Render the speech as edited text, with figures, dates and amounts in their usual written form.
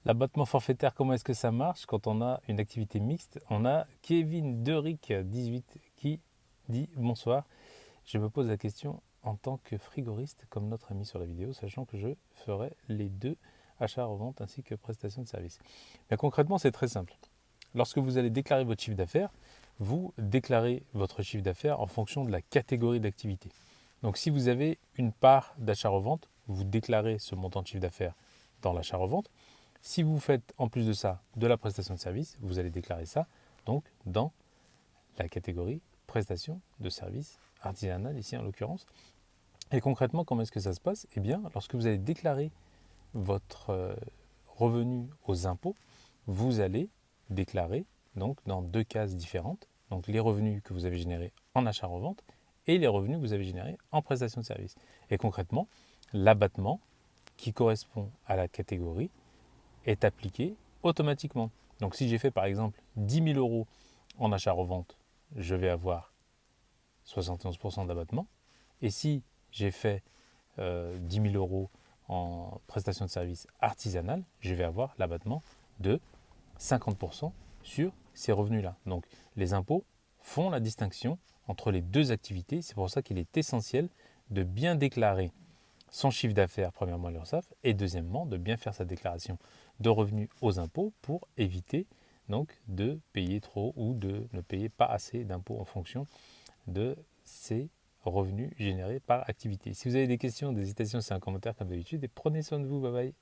L'abattement forfaitaire, comment est-ce que ça marche quand on a une activité mixte? On a Kevin Derick, 18, qui dit bonsoir. Je me pose la question en tant que frigoriste, comme notre ami sur la vidéo, sachant que je ferai les deux, achat-revente ainsi que prestation de service. Mais concrètement, c'est très simple. Lorsque vous allez déclarer votre chiffre d'affaires, vous déclarez votre chiffre d'affaires en fonction de la catégorie d'activité. Donc si vous avez une part d'achat-revente, vous déclarez ce montant de chiffre d'affaires dans l'achat-revente. Si vous faites en plus de ça de la prestation de service, vous allez déclarer ça donc dans la catégorie prestation de service artisanale ici en l'occurrence. Et concrètement, comment est-ce que ça se passe? Eh bien, lorsque vous allez déclarer votre revenu aux impôts, vous allez déclarer donc dans deux cases différentes, donc les revenus que vous avez générés en achat-revente et les revenus que vous avez générés en prestation de service. Et concrètement, l'abattement qui correspond à la catégorie est appliqué automatiquement. Donc si j'ai fait par exemple 10 000 euros en achat-revente, je vais avoir 71% d'abattement. Et si j'ai fait 10 000 euros en prestation de service artisanale, je vais avoir l'abattement de 50% sur ces revenus-là. Donc les impôts font la distinction entre les deux activités. C'est pour ça qu'il est essentiel de bien déclarer son chiffre d'affaires, premièrement à l'URSSAF, et deuxièmement, de bien faire sa déclaration de revenus aux impôts pour éviter donc de payer trop ou de ne payer pas assez d'impôts en fonction de ces revenus générés par activité. Si vous avez des questions, des hésitations, c'est un commentaire comme d'habitude et prenez soin de vous, bye bye.